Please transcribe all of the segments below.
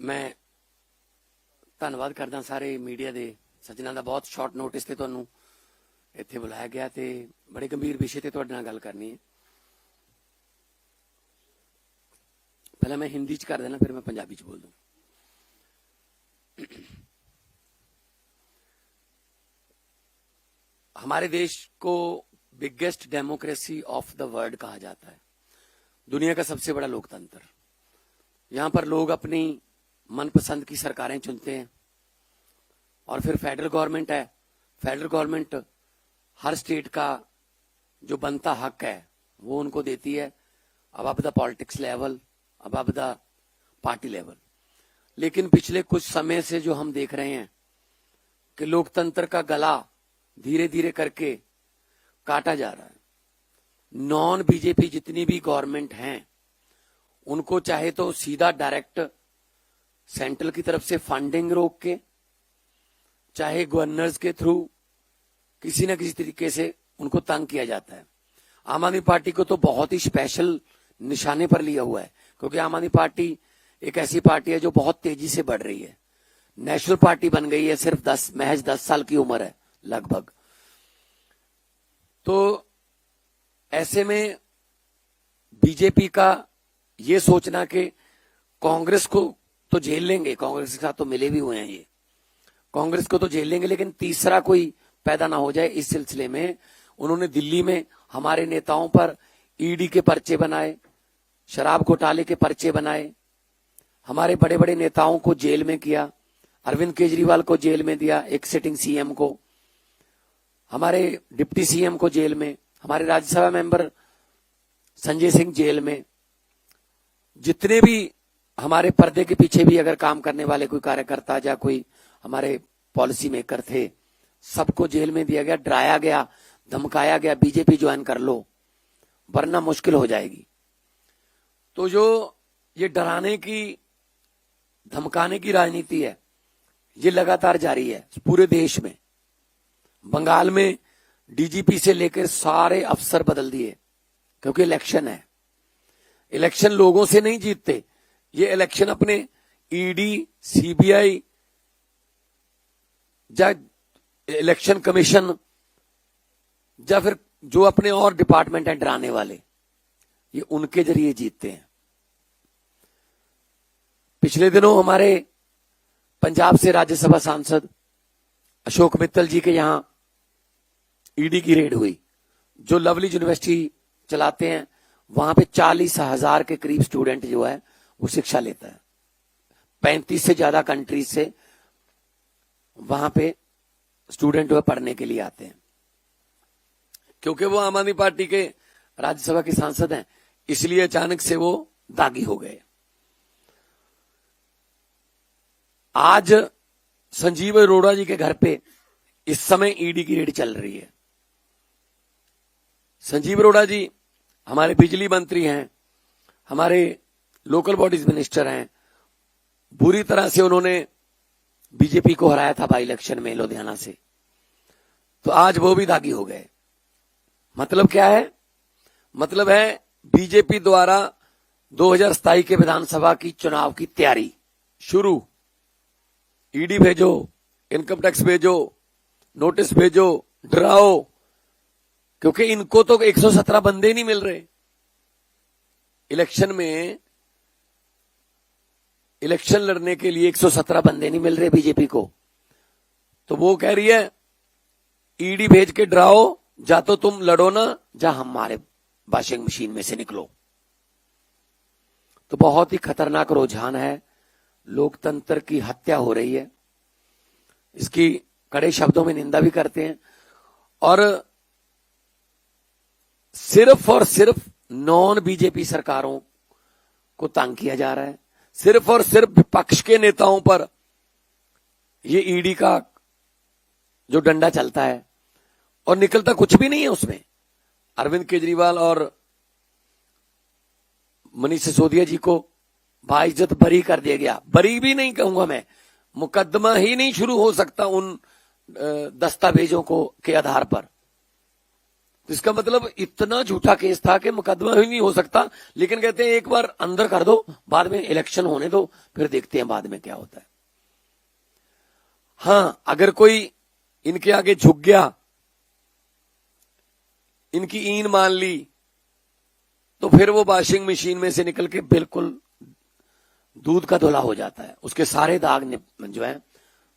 मैं ਧੰਨਵਾਦ ਕਰਦਾ ਸਾਰੇ ਮੀਡੀਆ ਦੇ ਸੱਜਣਾਂ ਦਾ। ਬਹੁਤ ਸ਼ਾਰਟ ਨੋਟਿਸ ਤੇ ਤੁਹਾਨੂੰ ਇੱਥੇ ਬੁਲਾਇਆ ਗਿਆ ਤੇ ਬੜੇ ਗੰਭੀਰ ਵਿਸ਼ੇ ਤੇ ਤੁਹਾਡੇ ਨਾਲ ਗੱਲ ਕਰਨੀ ਹੈ। पहले मैं हिंदी च कर देना, फिर मैं पंजाबी च बोल दूं। हमारे देश को biggest democracy of the world कहा जाता है, दुनिया का सबसे बड़ा लोकतंत्र। यहां पर लोग अपनी मनपसंद की सरकारें चुनते हैं और फिर फेडरल गवर्नमेंट है। फेडरल गवर्नमेंट हर स्टेट का जो बनता हक है वो उनको देती है, अब द पॉलिटिक्स लेवल, अब द पार्टी लेवल। लेकिन पिछले कुछ समय से जो हम देख रहे हैं कि लोकतंत्र का गला धीरे धीरे करके काटा जा रहा है। नॉन बीजेपी जितनी भी गवर्नमेंट हैं उनको चाहे तो सीधा डायरेक्ट सेंट्रल की तरफ से फंडिंग रोक के, चाहे गवर्नर्स के थ्रू किसी न किसी तरीके से उनको तंग किया जाता है। आम आदमी पार्टी को तो बहुत ही स्पेशल निशाने पर लिया हुआ है, क्योंकि आम आदमी पार्टी एक ऐसी पार्टी है जो बहुत तेजी से बढ़ रही है। नेशनल पार्टी बन गई है, सिर्फ महज 10 साल की उम्र है लगभग। तो ऐसे में बीजेपी का ये सोचना कि कांग्रेस को तो झेल लेंगे, कांग्रेस के साथ तो मिले भी हुए हैं ये, कांग्रेस को तो झेल लेंगे, लेकिन तीसरा कोई पैदा ना हो जाए, इस सिलसिले में उन्होंने दिल्ली में हमारे नेताओं पर ईडी के पर्चे बनाए, शराब घोटाले के पर्चे बनाए, हमारे बड़े बड़े नेताओं को जेल में किया। अरविंद केजरीवाल को जेल में दिया, एक सिटिंग सीएम को, हमारे डिप्टी सीएम को जेल में, हमारे राज्यसभा मेंबर संजय सिंह जेल में। जितने भी हमारे पर्दे के पीछे भी अगर काम करने वाले कोई कार्यकर्ता या कोई हमारे पॉलिसी मेकर थे, सबको जेल में दिया गया, डराया गया, धमकाया गया, बीजेपी ज्वाइन कर लो वरना मुश्किल हो जाएगी। तो जो ये डराने की, धमकाने की राजनीति है ये लगातार जारी है पूरे देश में। बंगाल में डीजीपी से लेकर सारे अफसर बदल दिए, क्योंकि इलेक्शन है। इलेक्शन लोगों से नहीं जीतते, ये इलेक्शन अपने ईडी, सीबीआई या इलेक्शन कमीशन या फिर जो अपने और डिपार्टमेंट हैं डराने वाले, ये उनके जरिए जीतते हैं। पिछले दिनों हमारे पंजाब से राज्यसभा सांसद अशोक मित्तल जी के यहां ईडी की रेड हुई, जो लवली यूनिवर्सिटी चलाते हैं। वहां पे 40,000 के करीब स्टूडेंट जो है वो शिक्षा लेता है। 35 से ज्यादा कंट्रीज से वहां पे स्टूडेंट जो है पढ़ने के लिए आते हैं। क्योंकि वो आम आदमी पार्टी के राज्यसभा के सांसद हैं, इसलिए अचानक से वो दागी हो गए। आज संजीव अरोड़ा जी के घर पे इस समय ईडी की रेड चल रही है। संजीव अरोड़ा जी हमारे बिजली मंत्री हैं, हमारे लोकल बॉडीज मिनिस्टर हैं। बुरी तरह से उन्होंने बीजेपी को हराया था बाई इलेक्शन में लुधियाना से, तो आज वो भी दागी हो गए। मतलब क्या है? मतलब है बीजेपी द्वारा 2027 के विधानसभा की चुनाव की तैयारी शुरू। ईडी भेजो, इनकम टैक्स भेजो, नोटिस भेजो, डराओ, क्योंकि इनको तो 117 बंदे नहीं मिल रहे। इलेक्शन में इलेक्शन लड़ने के लिए 117 बंदे नहीं मिल रहे बीजेपी को, तो वो कह रही है ईडी भेज के डराओ, जा तो तुम लड़ो ना, जा हमारे वॉशिंग मशीन में से निकलो। तो बहुत ही खतरनाक रुझान है, लोकतंत्र की हत्या हो रही है। इसकी कड़े शब्दों में निंदा भी करते हैं और सिर्फ और सिर्फ नॉन बीजेपी सरकारों को तंग किया जा रहा है। सिर्फ और सिर्फ विपक्ष के नेताओं पर ये ईडी का जो डंडा चलता है और निकलता कुछ भी नहीं है उसमें। अरविंद केजरीवाल और मनीष सिसोदिया जी को बाइज्जत बरी कर दिया गया। बरी भी नहीं कहूंगा मैं, मुकदमा ही नहीं शुरू हो सकता उन दस्तावेजों को के आधार पर। इसका मतलब इतना झूठा केस था कि मुकदमा ही नहीं हो सकता, लेकिन कहते हैं एक बार अंदर कर दो, बाद में इलेक्शन होने दो, फिर देखते हैं बाद में क्या होता है। हां, अगर कोई इनके आगे झुक गया, इनकी ईन मान ली, तो फिर वो वॉशिंग मशीन में से निकल के बिल्कुल दूध का धुला हो जाता है, उसके सारे दाग जो है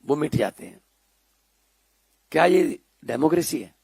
वो मिट जाते हैं। क्या ये डेमोक्रेसी है?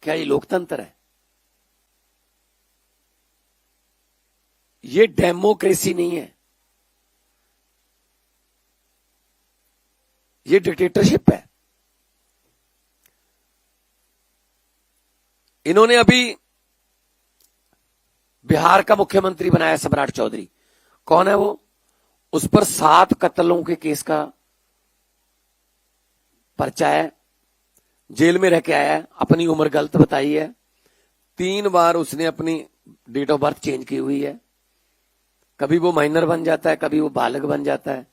क्या ये लोकतंत्र है? ये डेमोक्रेसी नहीं है, ये डिक्टेटरशिप है। इन्होंने अभी बिहार का मुख्यमंत्री बनाया सम्राट चौधरी। कौन है वो? उस पर 7 कत्लों के केस का पर्चा है, जेल में रह के आया है, अपनी उम्र गलत बताई है, 3 बार उसने अपनी डेट ऑफ बर्थ चेंज की हुई है, कभी वो माइनर बन जाता है, कभी वो बालक बन जाता है।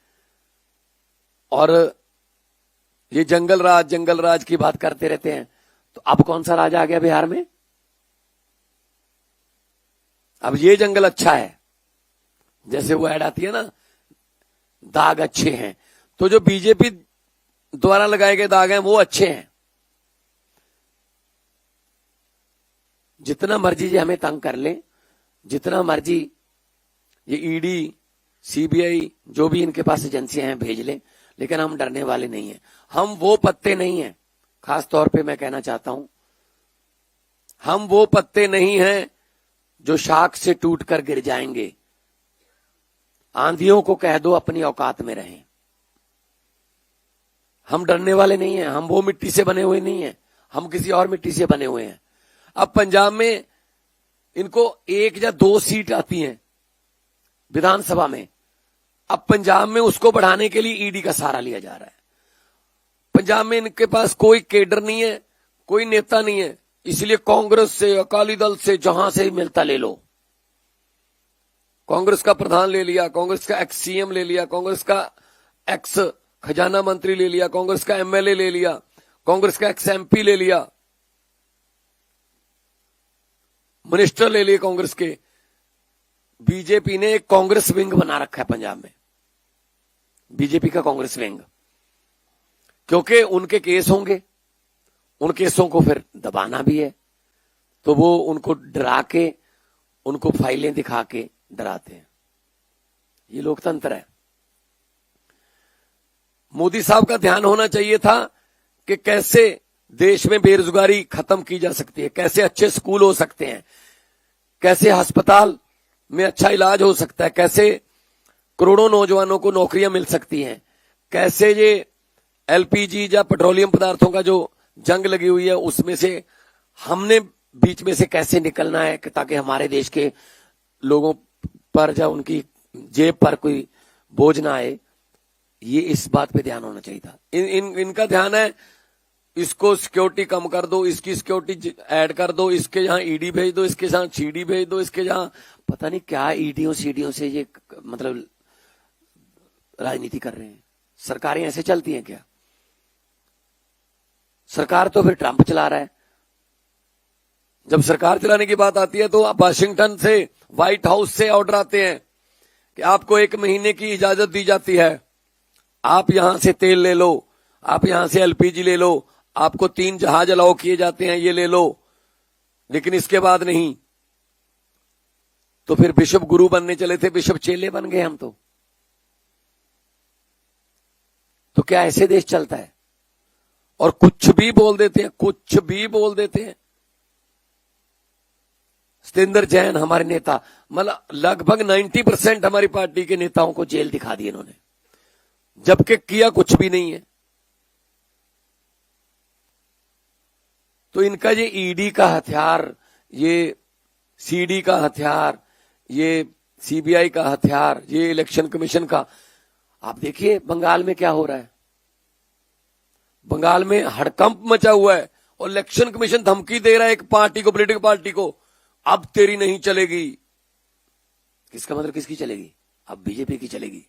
और ये जंगल राज की बात करते रहते हैं। तो अब कौन सा राज आ गया बिहार में? अब ये जंगल अच्छा है, जैसे वो ऐड आती है ना, दाग अच्छे हैं, तो जो बीजेपी द्वारा लगाए गए दाग हैं वो अच्छे हैं। जितना मर्जी ये हमें तंग कर ले, जितना मर्जी ये ईडी, सीबीआई, जो भी इनके पास एजेंसियां हैं भेज ले, लेकिन हम डरने वाले नहीं हैं। हम वो पत्ते नहीं हैं, खास तौर पे मैं कहना चाहता हूं, हम वो पत्ते नहीं हैं जो शाख से टूटकर गिर जाएंगे। आंधियों को कह दो अपनी औकात में रहें। हम डरने वाले नहीं हैं, हम वो मिट्टी से बने हुए नहीं हैं, हम किसी और मिट्टी से बने हुए हैं। अब पंजाब में इनको 1 या 2 सीट आती हैं विधानसभा में, अब पंजाब में उसको बढ़ाने के लिए ईडी का सहारा लिया जा रहा है। पंजाब में इनके पास कोई केडर नहीं है, कोई नेता नहीं है, इसलिए कांग्रेस से, अकाली दल से, जहां से मिलता ले लो। कांग्रेस का प्रधान ले लिया, कांग्रेस का एक्स सीएम ले लिया, कांग्रेस का एक्स खजाना मंत्री ले लिया, कांग्रेस का एमएलए ले लिया, कांग्रेस का एक्स एमपी ले लिया, मिनिस्टर ले लिए कांग्रेस के। बीजेपी ने एक कांग्रेस विंग बना रखा है पंजाब में, बीजेपी का कांग्रेस विंग, क्योंकि उनके केस होंगे, उन केसों को फिर दबाना भी है, तो वो उनको डरा के, उनको फाइलें दिखा के डराते हैं। ये लोकतंत्र है। मोदी साहब का ध्यान होना चाहिए था कि कैसे देश में बेरोजगारी खत्म की जा सकती है, कैसे अच्छे स्कूल हो सकते हैं, कैसे अस्पताल में अच्छा इलाज हो सकता है, कैसे करोड़ों नौजवानों को नौकरियां मिल सकती हैं, कैसे ये एलपीजी या पेट्रोलियम पदार्थों का जो जंग लगी हुई है उसमें से हमने बीच में से कैसे निकलना है, ताकि हमारे देश के लोगों पर या उनकी जेब पर कोई बोझ ना आए। ये इस बात पे ध्यान होना चाहिए था। इनका ध्यान है इसको सिक्योरिटी कम कर दो, इसकी सिक्योरिटी ऐड कर दो, इसके यहां ईडी भेज दो, इसके यहां सीडी भेज दो, इसके यहां पता नहीं क्या ईडीओ सीडीओ से ये मतलब राजनीति कर रहे हैं। सरकारें ऐसे चलती हैं क्या? सरकार तो फिर ट्रंप चला रहा है। जब सरकार चलाने की बात आती है तो वाशिंगटन से, व्हाइट हाउस से ऑर्डर आते हैं कि आपको 1 महीने की इजाजत दी जाती है, आप यहां से तेल ले लो, आप यहां से एलपीजी ले लो, आपको 3 जहाज अलाउ किए जाते हैं, ये ले लो, लेकिन इसके बाद नहीं। तो फिर बिशप गुरु बनने चले थे, बिशप चेले बन गए हम तो क्या ऐसे देश चलता है? और कुछ भी बोल देते हैं, कुछ भी बोल देते हैं। सतेंद्र जैन हमारे नेता, मतलब लगभग 90% हमारी पार्टी के नेताओं को जेल दिखा दी इन्होंने, जबकि किया कुछ भी नहीं है। तो इनका ये ईडी का हथियार, ये सीडी का हथियार, ये सीबीआई का हथियार, ये इलेक्शन कमीशन का, आप देखिए बंगाल में क्या हो रहा है। बंगाल में हड़कंप मचा हुआ है और इलेक्शन कमीशन धमकी दे रहा है एक पार्टी को, पॉलिटिकल पार्टी को, अब तेरी नहीं चलेगी। किसका मतलब किसकी चलेगी? अब बीजेपी की चलेगी।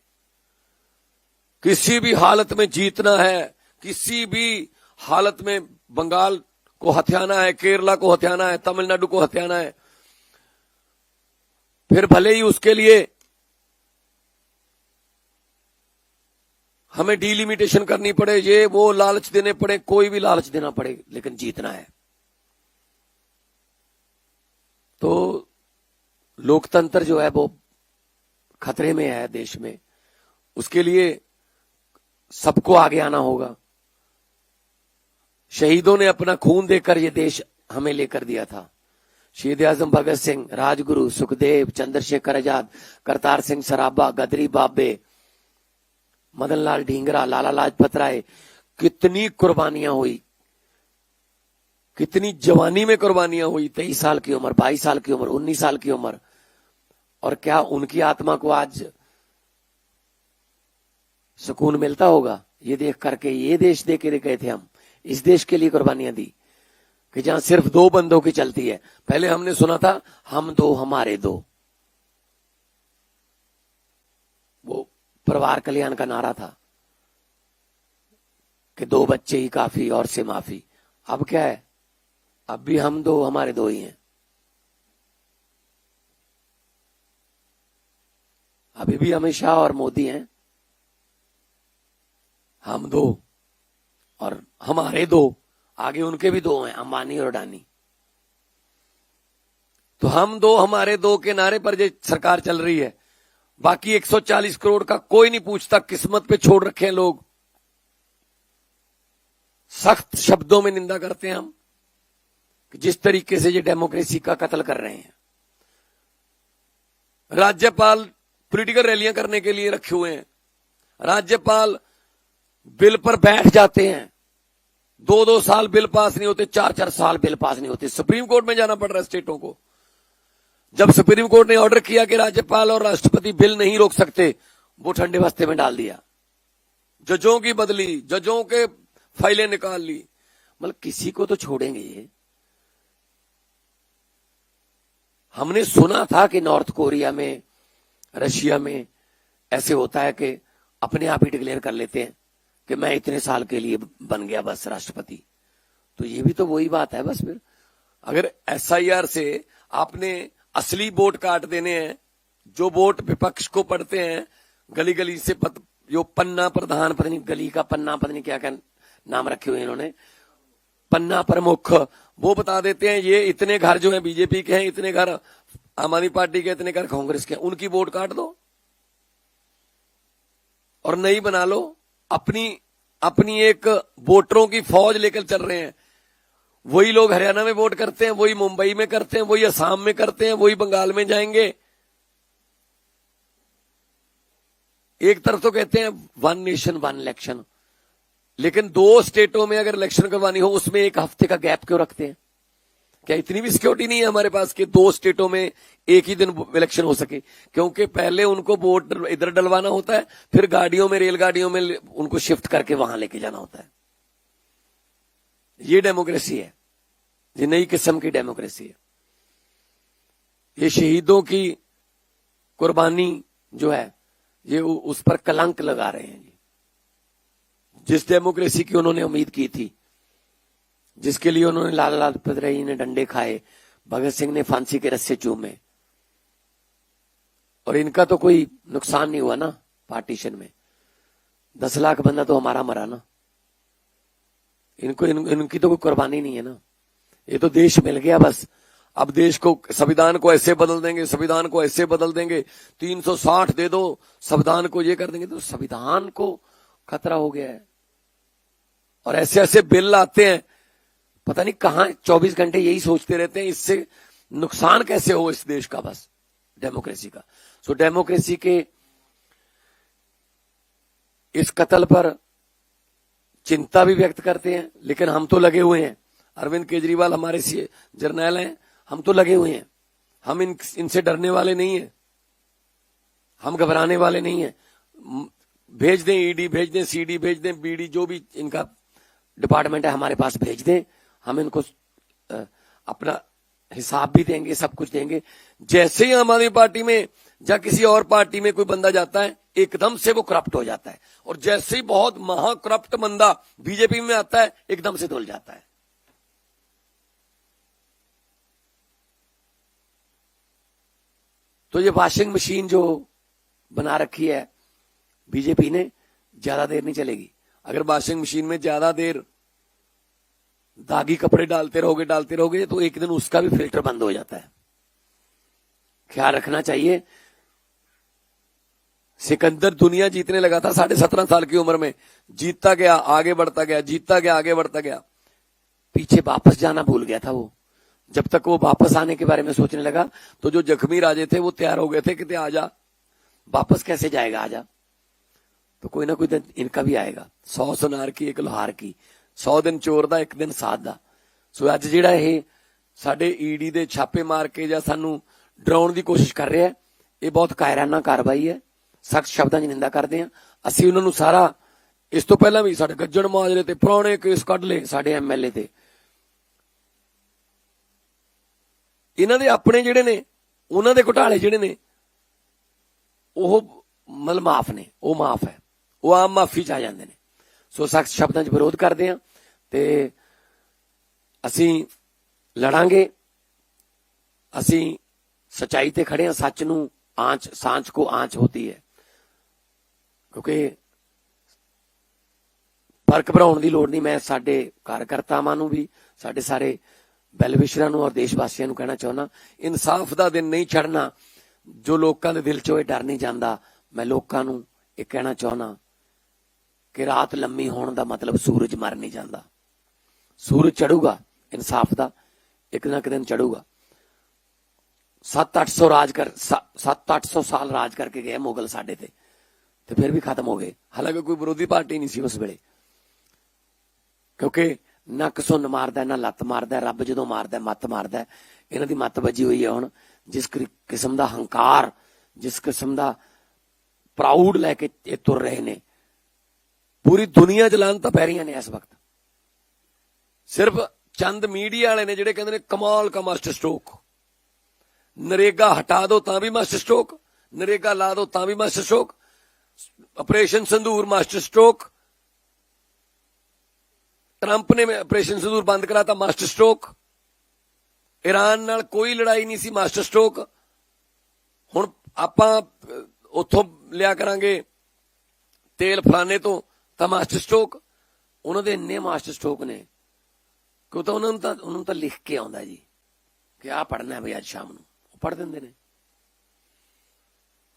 किसी भी हालत में जीतना है, किसी भी हालत में बंगाल को हथियाना है, केरला को हथियाना है, तमिलनाडु को हथियाना है, फिर भले ही उसके लिए हमें डिलिमिटेशन करनी पड़े, ये वो लालच देने पड़े, कोई भी लालच देना पड़े, लेकिन जीतना है। तो लोकतंत्र जो है वो खतरे में है देश में, उसके लिए सबको आगे आना होगा। शहीदों ने अपना खून देकर ये देश हमें लेकर दिया था। शहीद आजम भगत सिंह, राजगुरु, सुखदेव, चंद्रशेखर आजाद, करतार सिंह सराभा, गदरी बाबे, मदन लाल ढींगरा, लाला लाजपत राय, कितनी कुर्बानियां हुई, कितनी जवानी में कुर्बानियां हुई। 23 साल की उम्र, 22 साल की उम्र, 19 साल की उम्र। और क्या उनकी आत्मा को आज सुकून मिलता होगा ये देख करके? ये देश दे के गए थे हम, इस देश के लिए कुर्बानियां दी कि जहां सिर्फ दो बंदों की चलती है। पहले हमने सुना था हम दो हमारे दो, वो परिवार कल्याण का नारा था कि 2 बच्चे ही काफी और से माफी। अब क्या है? अब भी हम दो हमारे दो ही हैं। अभी भी अमित शाह और मोदी हैं। हम दो और हमारे दो, आगे उनके भी 2 हैं, अंबानी और अडानी। तो हम दो हमारे दो के नारे पर जो सरकार चल रही है, बाकी 140 करोड़ का कोई नहीं पूछता, किस्मत पे छोड़ रखे हैं लोग। सख्त शब्दों में निंदा करते हैं हम कि जिस तरीके से ये डेमोक्रेसी का कत्ल कर रहे हैं। राज्यपाल पॉलिटिकल रैलियां करने के लिए रखे हुए हैं, राज्यपाल बिल पर बैठ जाते हैं, 2-2 साल बिल पास नहीं होते, 4-4 साल बिल पास नहीं होते, सुप्रीम कोर्ट में जाना पड़ रहा है स्टेटों को। जब सुप्रीम कोर्ट ने ऑर्डर किया कि राज्यपाल और राष्ट्रपति बिल नहीं रोक सकते, वो ठंडे बस्ते में डाल दिया, जजों की बदली, जजों के फाइलें निकाल ली। मतलब किसी को तो छोड़ेंगे ये। हमने सुना था कि नॉर्थ कोरिया में, रशिया में ऐसे होता है कि अपने आप ही डिक्लेयर कर लेते हैं कि मैं इतने साल के लिए बन गया बस राष्ट्रपति। तो ये भी तो वही बात है बस। फिर अगर SIR से आपने असली वोट काट देने हैं, जो वोट विपक्ष को पड़ते हैं, गली गली से जो पन्ना प्रधान, पता नहीं गली का पन्ना, पता नहीं क्या क्या नाम रखे हुए इन्होंने, पन्ना प्रमुख, वो बता देते हैं ये इतने घर जो है बीजेपी के हैं, इतने घर आम आदमी पार्टी के, इतने घर कांग्रेस के हैं, उनकी वोट काट दो और नई बना लो। अपनी एक वोटरों की फौज लेकर चल रहे हैं। वही लोग हरियाणा में वोट करते हैं, वही मुंबई में करते हैं, वही असम में करते हैं, वही बंगाल में जाएंगे। एक तरफ तो कहते हैं 1 नेशन 1 इलेक्शन, लेकिन 2 स्टेटों में अगर इलेक्शन करवानी हो उसमें 1 हफ्ते का गैप क्यों रखते हैं? क्या इतनी भी सिक्योरिटी नहीं है हमारे पास कि 2 स्टेटों में एक ही दिन इलेक्शन हो सके? क्योंकि पहले उनको वोट इधर डलवाना होता है, फिर गाड़ियों में, रेलगाड़ियों में उनको शिफ्ट करके वहां लेके जाना होता है। ये डेमोक्रेसी है, ये नई किस्म की डेमोक्रेसी है। ये शहीदों की कुर्बानी जो है, ये उस पर कलंक लगा रहे हैं। जिस डेमोक्रेसी की उन्होंने उम्मीद की थी, जिसके लिए उन्होंने लाला लाजपत राय ने डंडे खाए, भगत सिंह ने फांसी के रस्से चूमे, और इनका तो कोई नुकसान नहीं हुआ ना पार्टीशन में। 10 लाख बंदा तो हमारा मरा ना, इनकी तो कोई कुर्बानी नहीं है ना। ये तो देश मिल गया बस। अब देश को, संविधान को ऐसे बदल देंगे, संविधान को ऐसे बदल देंगे, 360 दे दो, संविधान को ये कर देंगे। तो संविधान को खतरा हो गया है। और ऐसे ऐसे बिल आते हैं, पता नहीं कहां 24 घंटे यही सोचते रहते हैं इससे नुकसान कैसे हो इस देश का, बस डेमोक्रेसी का। सो डेमोक्रेसी के इस कत्ल पर चिंता भी व्यक्त करते हैं, लेकिन हम तो लगे हुए हैं। अरविंद केजरीवाल हमारे जर्नैल हैं, हम तो लगे हुए हैं। हम इनसे डरने वाले नहीं हैं, हम घबराने वाले नहीं हैं। भेज दें ईडी, भेज दें सीडी, भेज दें बीडी, जो भी इनका डिपार्टमेंट है हमारे पास भेज दें, हम इनको अपना हिसाब भी देंगे, सब कुछ देंगे। जैसे ही आम आदमी पार्टी में या किसी और पार्टी में कोई बंदा जाता है, एकदम से वो करप्ट हो जाता है, और जैसे ही बहुत महाकरप्ट बंदा बीजेपी में आता है, एकदम से धुल जाता है। तो ये वॉशिंग मशीन जो बना रखी है बीजेपी ने, ज्यादा देर नहीं चलेगी। अगर वॉशिंग मशीन में ज्यादा देर दागी कपड़े डालते रहोगे तो एक दिन उसका भी फिल्टर बंद हो जाता है। ख्याल रखना चाहिए। सिकंदर दुनिया जीतने लगा था 17.5 साल की उम्र में, जीतता गया, आगे बढ़ता गया, जीतता गया, आगे बढ़ता गया, पीछे वापस जाना भूल गया था वो। जब तक वो वापस आने के बारे में सोचने लगा तो जो जख्मी राजे थे वो तैयार हो गए थे कि आजा, वापस कैसे जाएगा, आजा। तो कोई ना कोई दिन इनका भी आएगा। 100 सुनार की एक लोहार की, 100 दिन चोर दा एक दिन साध दा। सो अज जिहड़ा ਇਹ ਸਾਡੇ ईडी ਦੇ छापे मार के ਜਾਂ ਸਾਨੂੰ ਡਰਾਉਣ ਦੀ ਕੋਸ਼ਿਸ਼ ਕਰ ਰਿਹਾ ਹੈ, ਇਹ ਬਹੁਤ ਕਾਇਰਾਨਾ ਕਾਰਵਾਈ ਹੈ। ਸਖਤ ਸ਼ਬਦਾਂ 'ਚ ਨਿੰਦਾ ਕਰਦੇ ਹਾਂ ਅਸੀਂ ਉਹਨਾਂ ਨੂੰ। ਸਾਰਾ ਇਸ ਤੋਂ ਪਹਿਲਾਂ ਵੀ ਸਾਡੇ ਗੱਜਣ ਮਾਜਰੇ ਤੇ ਪੁਰਾਣੇ ਕੇਸ ਕੱਢ ਲਏ ਸਾਡੇ ਐਮਐਲਏ ਤੇ। ਇਹਨਾਂ ਦੇ ਆਪਣੇ ਜਿਹੜੇ ਨੇ, ਉਹਨਾਂ ਦੇ ਘੁਟਾਲੇ ਜਿਹੜੇ ਨੇ ਉਹ ਮਤਲਬ ਮਾਫ ਨੇ, ਉਹ ਮਾਫ ਹੈ, ਉਹ ਆਮ ਮਾਫੀ 'ਚ ਆ ਜਾਂਦੇ ਨੇ। ਸੋ ਸਖਤ ਸ਼ਬਦਾਂ 'ਚ ਵਿਰੋਧ ਕਰਦੇ ਹਾਂ ਤੇ ਅਸੀਂ ਲੜਾਂਗੇ। ਅਸੀਂ सच्चाई ते खड़े हैं। सच नू आंच, सांच को आंच होती है, क्योंकि फर्क बनाने की लोड़ नहीं। मैं साडे कार्यकर्तावां नू भी, साडे सारे वैलविशरां नू और देशवासियों नू कहना चाहुंदा, इंसाफ दा दिन नहीं छड़ना। जो लोकां दे दिल चों डर नहीं जांदा, मैं लोकां नू ये कहना चाहुंदा कि रात लम्मी होने का मतलब सूरज मर नहीं जाता। सूरज चढ़ूगा इंसाफ का, एक ना एक दिन चढ़ूगा। 700-800 साल राज करके गए मुगल साडे ते फिर भी खत्म हो गए। हालांकि कोई विरोधी पार्टी नहीं सी उस वेले, क्योंकि नक सुन मारदा, ना लत्त मारदा, रब जदों मारदा मत मारदा। इन्हां दी मत बजी हुई है हुण। जिस किस्म का हंकार, जिस किस्म का प्राउड लैके तुर रहे ने, पूरी दुनिया च लानतां पै रहीआं ने इस वक्त। सिर्फ चंद मीडिया वाले ने जिहड़े कहंदे ने कमाल का मास्टर स्ट्रोक, नरेगा हटा दो तां भी मास्टर स्ट्रोक, नरेगा ला दो तां भी master stroke, operation संदूर master stroke, Trump ने ऑपरेशन संदूर बंद कराता मास्टर स्ट्रोक, ईरान नाल कोई लड़ाई नहीं सी मास्टर स्ट्रोक, हुण आपां उत्थों लिया करांगे तेल फलाने तो तां मास्टर स्ट्रोक। उन्हां दे इन्ने मास्टर स्ट्रोक ने कि तां उन्हां तां लिख के आउंदा जी कि आ पढ़ना है बई अज शाम नूं, पढ़ देंदे ने।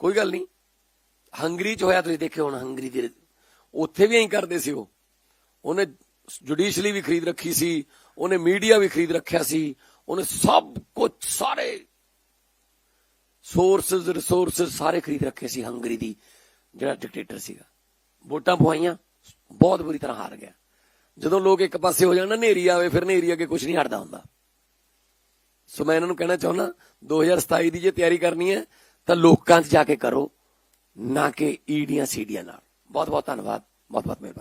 कोई गल नहीं। हंगरी च होया तुसीं देखिओ, हुण हंगरी दे उत्थे भी ऐं करदे सी। उन्हें जुडिशली भी खरीद रखी सी, उन्हें मीडिया भी खरीद रखिया सी, उन्हें सब कुछ सारे सोर्सेज रिसोर्सेज सारे खरीद रखे सी। हंगरी दी जिहड़ा डिक्टेटर सीगा, वोटां पवाइयां, बहुत बुरी तरह हार गया। जदों लोग एक पासे हो जाण, नेरी आवे, फिर नेरी अगे कुछ नहीं हटदा हुंदा। सो मैं इन्होंने कहना चाहना 2027 की जे तैयारी करनी है तो लोकां च जाके करो, ना कि ईडियां सीडियां नाल। बहुत बहुत धन्यवाद, बहुत बहुत मेहरबानी।